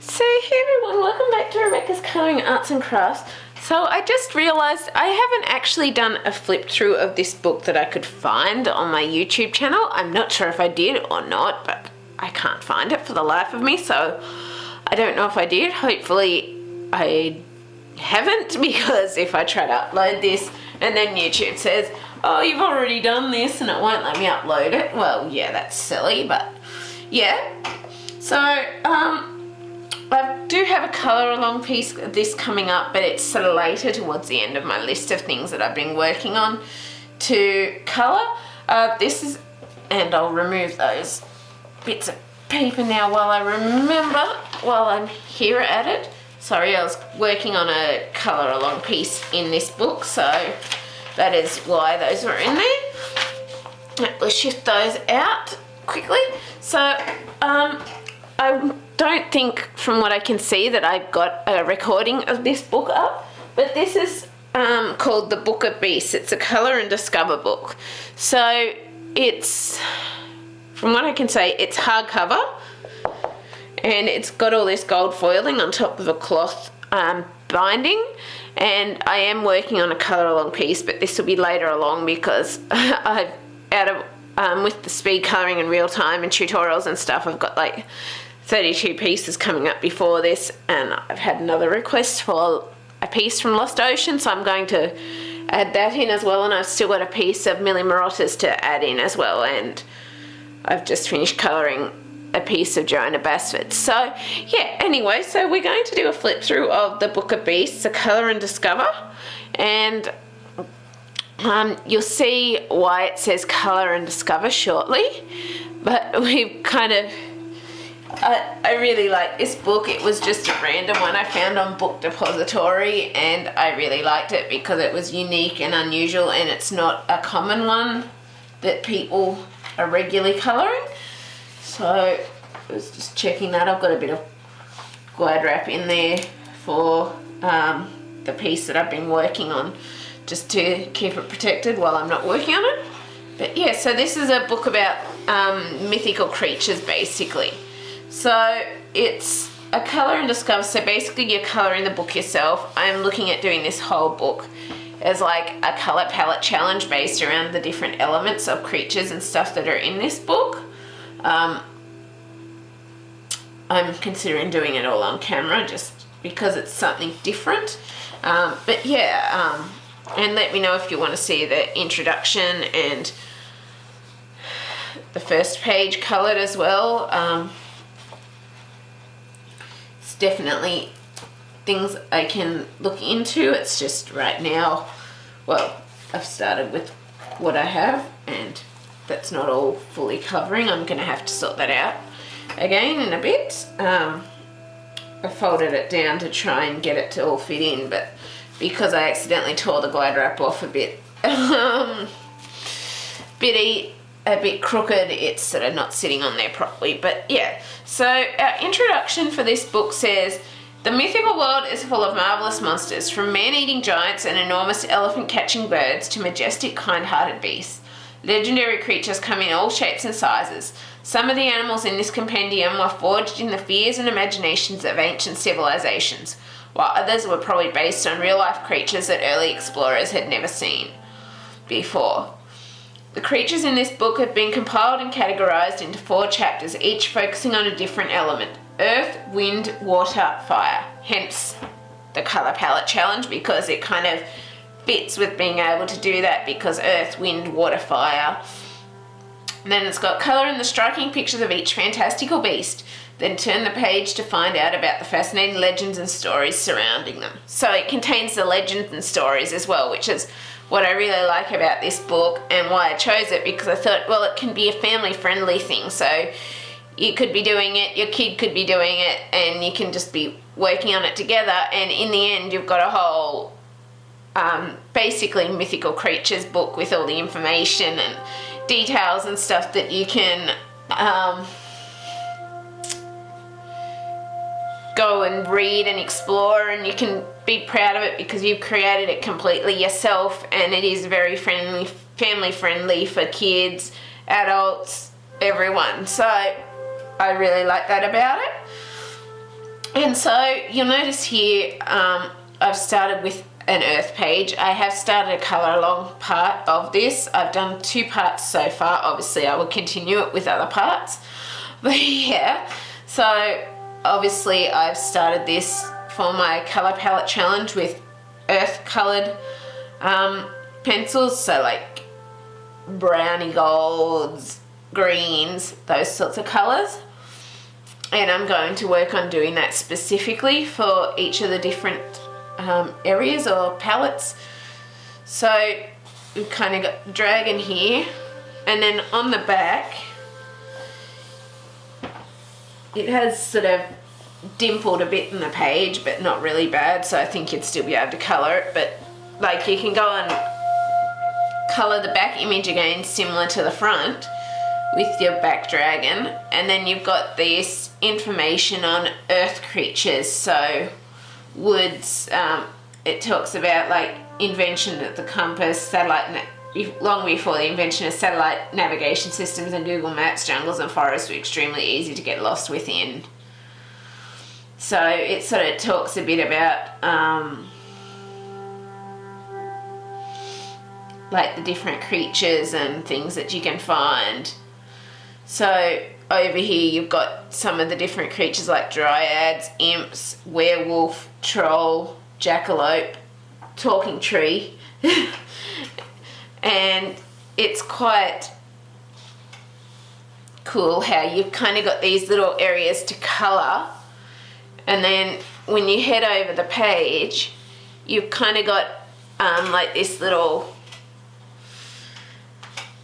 So hey everyone, welcome back to Rebecca's Colouring Arts and Crafts. So I just realised I haven't actually done a flip through of this book that I could find on my YouTube channel. I'm not sure if I did or not, but I can't find it for the life of me, so I don't know if I did. Hopefully I haven't, because if I try to upload this and then YouTube says, oh, you've already done this, and it won't let me upload it, well, yeah, that's silly, but yeah. So I do have a colour along piece of this coming up, but it's sort of later towards the end of my list of things that I've been working on to colour. This is, and I'll remove those bits of paper now while I'm here at it. Sorry, I was working on a colour along piece in this book, so that is why those were in there. We'll shift those out quickly. So I don't think, from what I can see, that I've got a recording of this book up, but this is called The Book of Beasts. It's a colour and discover book. So it's, from what I can say, it's hardcover, and it's got all this gold foiling on top of a cloth binding, and I am working on a colour along piece, but this will be later along because I've with the speed colouring and real time and tutorials and stuff, I've got like 32 pieces coming up before this, and I've had another request for a piece from Lost Ocean, so I'm going to add that in as well, and I've still got a piece of Millie Marottas to add in as well, and I've just finished colouring a piece of Joanna Basford. So yeah, anyway, so we're going to do a flip through of the Book of Beasts, a colour and discover, and you'll see why it says colour and discover shortly, but we've kind of, I really like this book. It was just a random one I found on Book Depository, and I really liked it because it was unique and unusual, and it's not a common one that people are regularly colouring. So I was just checking that. I've got a bit of glad wrap in there for the piece that I've been working on, just to keep it protected while I'm not working on it. But yeah, so this is a book about mythical creatures, basically. So it's a colour and discover, so basically you're colouring the book yourself. I'm looking at doing this whole book as like a colour palette challenge based around the different elements of creatures and stuff that are in this book. I'm considering doing it all on camera just because it's something different. But yeah, and let me know if you want to see the introduction and the first page coloured as well. It's definitely things I can look into. It's just right now, well, I've started with what I have, and that's not all fully covering. I'm going to have to sort that out again in a bit. I folded it down to try and get it to all fit in, but because I accidentally tore the glad wrap off a bit a bit crooked, it's sort of not sitting on there properly. But yeah, so our introduction for this book says, the mythical world is full of marvellous monsters, from man-eating giants and enormous elephant-catching birds to majestic, kind-hearted beasts. Legendary creatures come in all shapes and sizes. Some of the animals in this compendium were forged in the fears and imaginations of ancient civilizations, while others were probably based on real-life creatures that early explorers had never seen before. The creatures in this book have been compiled and categorized into 4 chapters, each focusing on a different element: earth, wind, water, fire. Hence the colour palette challenge, because it kind of fits with being able to do that, because earth, wind, water, fire. And then it's got colour in the striking pictures of each fantastical beast. Then turn the page to find out about the fascinating legends and stories surrounding them. So it contains the legends and stories as well, which is what I really like about this book and why I chose it, because I thought, well, it can be a family-friendly thing. So you could be doing it, your kid could be doing it, and you can just be working on it together, and in the end you've got a whole basically mythical creatures book with all the information and details and stuff that you can go and read and explore, and you can be proud of it because you've created it completely yourself, and it is very friendly, family friendly for kids, adults, everyone. So I really like that about it. And so you'll notice here I've started with an earth page. I have started a colour along part of this. I've done 2 parts so far. Obviously I will continue it with other parts. But yeah, so obviously I've started this for my colour palette challenge with earth coloured pencils, so like browny golds, greens, those sorts of colours. And I'm going to work on doing that specifically for each of the different areas or palettes. So we've kind of got dragon here, and then on the back it has sort of dimpled a bit in the page, but not really bad, so I think you'd still be able to colour it. But like, you can go and colour the back image again similar to the front with your back dragon, and then you've got this information on earth creatures. So woods, it talks about like invention of the compass, satellite, long before the invention of satellite navigation systems and Google Maps, jungles and forests were extremely easy to get lost within. So it sort of talks a bit about like the different creatures and things that you can find. So over here you've got some of the different creatures like dryads, imps, werewolf, troll, jackalope, talking tree. And it's quite cool how you've kind of got these little areas to colour, and then when you head over the page you've kind of got like this little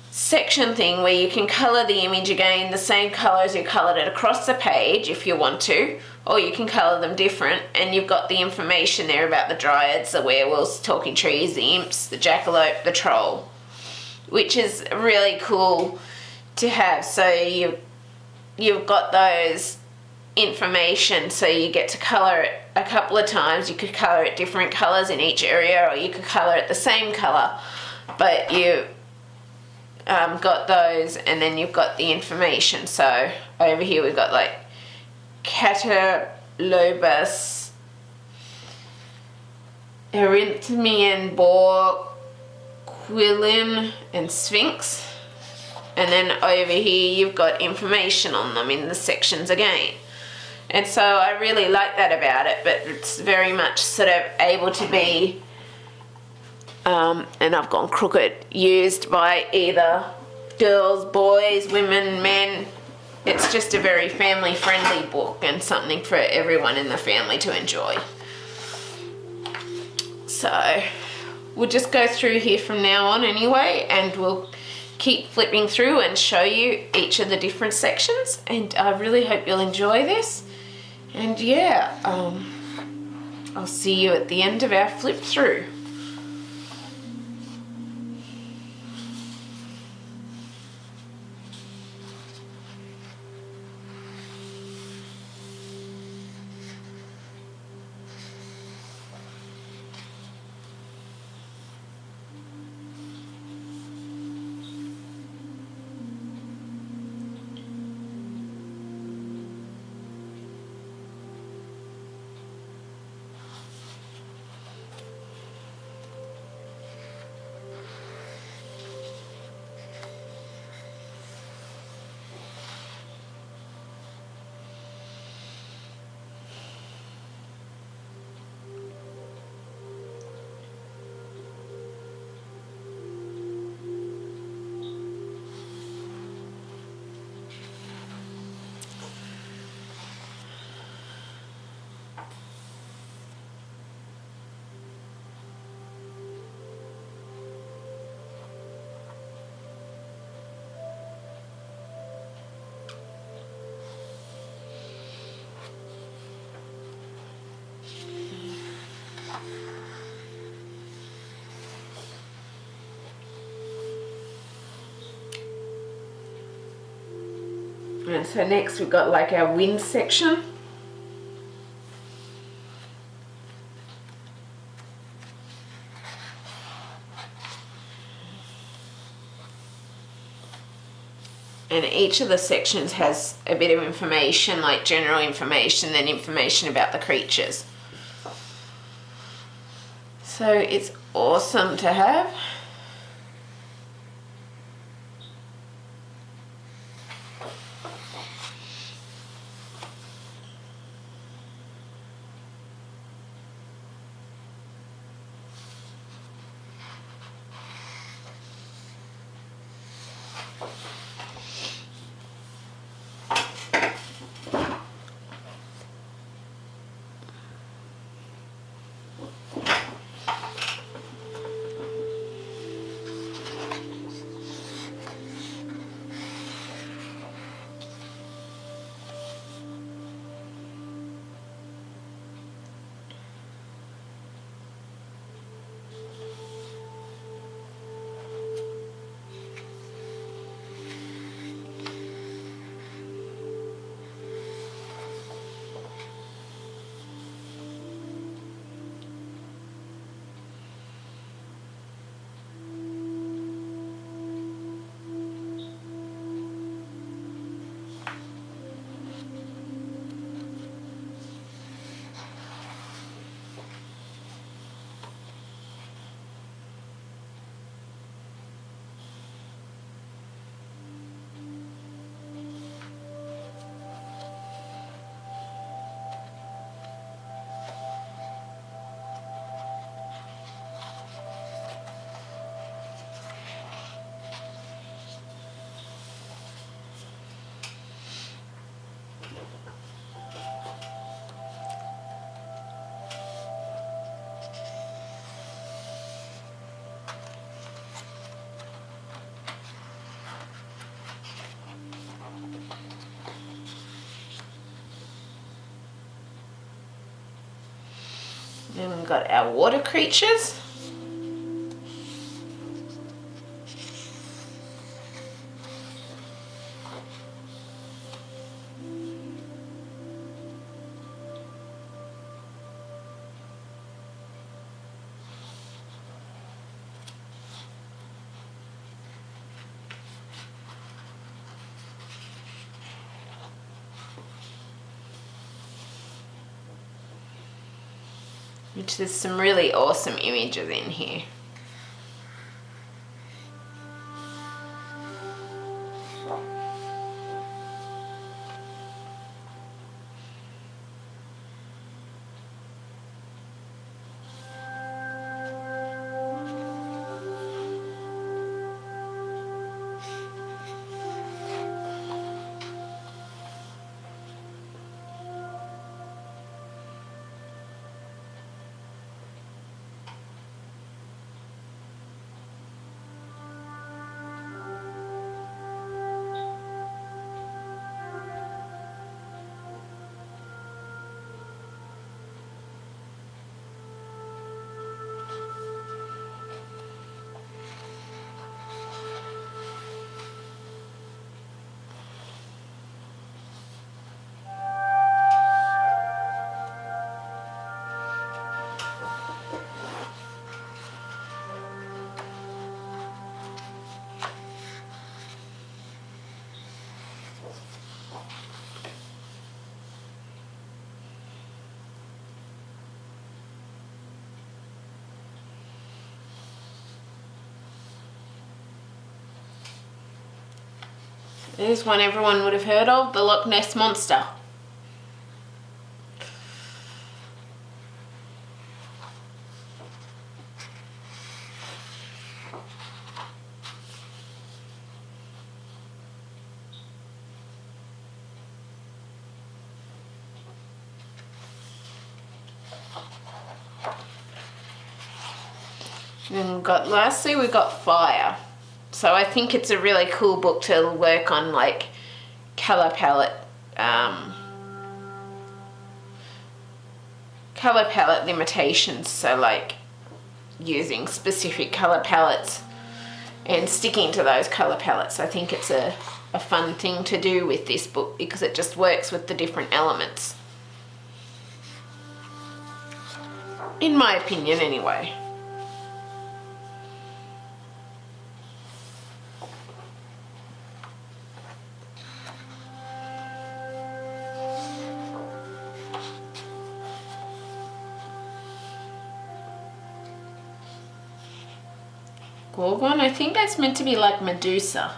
section thing where you can colour the image again the same colour as you coloured it across the page if you want to, or you can colour them different, and you've got the information there about the dryads, the werewolves, talking trees, the imps, the jackalope, the troll, which is really cool to have. So you've got those information, so you get to colour it a couple of times. You could colour it different colours in each area, or you could colour it the same colour, but you got those, and then you've got the information. So over here we've got like Catalobus, Erythmian boar, Quillin and Sphinx, and then over here you've got information on them in the sections again. And so I really like that about it, but it's very much sort of able to be and I've gone crooked, used by either girls, boys, women, men. It's just a very family friendly book and something for everyone in the family to enjoy. So we'll just go through here from now on anyway, and we'll keep flipping through and show you each of the different sections, and I really hope you'll enjoy this. And yeah, I'll see you at the end of our flip through. And so next we've got like our wind section. And each of the sections has a bit of information, like general information, then information about the creatures. So it's awesome to have. Then we've got our water creatures. Which there's some really awesome images in here. There's one everyone would have heard of, the Loch Ness Monster. And lastly we've got fire. So I think it's a really cool book to work on, like colour palette limitations. So like using specific colour palettes and sticking to those colour palettes. I think it's a fun thing to do with this book because it just works with the different elements. In my opinion anyway. Gorgon. I think that's meant to be like Medusa.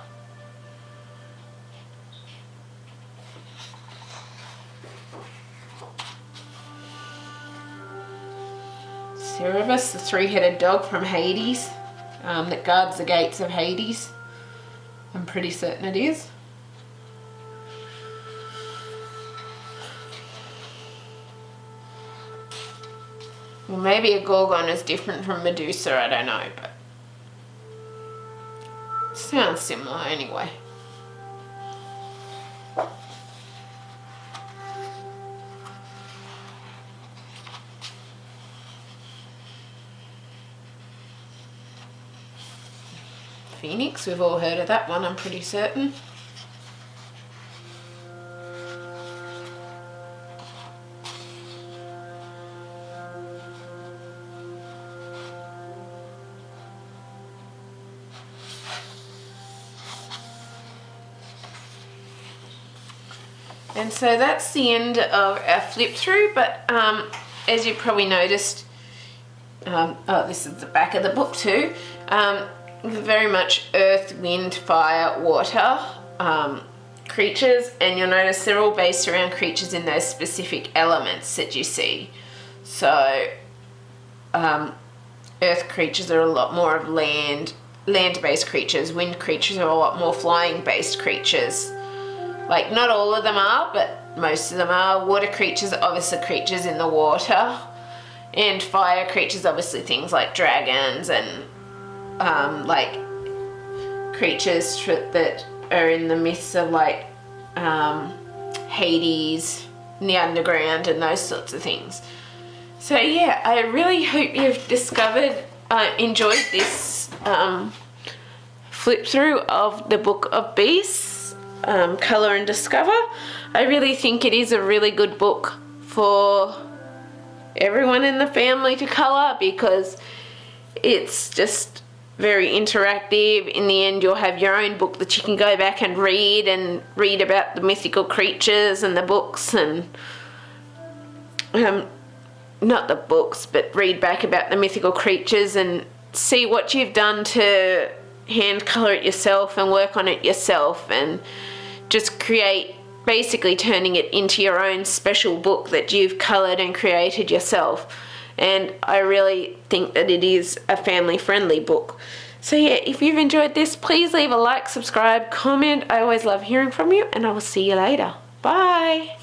Cerberus, the three-headed dog from Hades, that guards the gates of Hades. I'm pretty certain it is. Well, maybe a Gorgon is different from Medusa, I don't know, but it sounds similar anyway. Phoenix, we've all heard of that one, I'm pretty certain. And so that's the end of our flip through, but as you probably noticed, oh, this is the back of the book too, very much earth, wind, fire, water creatures, and you'll notice they're all based around creatures in those specific elements that you see. So earth creatures are a lot more of land-based creatures, wind creatures are a lot more flying-based creatures. Like, not all of them are, but most of them are. Water creatures are obviously creatures in the water, and fire creatures obviously things like dragons and like creatures that are in the myths of like Hades, in the underground, and those sorts of things. So yeah, I really hope you've enjoyed this flip through of the Book of Beasts, Colour and Discover. I really think it is a really good book for everyone in the family to colour, because it's just very interactive. In the end, you'll have your own book that you can go back and read about the mythical creatures and the books, and not the books, but read back about the mythical creatures and see what you've done to hand colour it yourself and work on it yourself, and just create, basically turning it into your own special book that you've coloured and created yourself. And I really think that it is a family-friendly book. So yeah, if you've enjoyed this, please leave a like, subscribe, comment. I always love hearing from you, and I will see you later. Bye!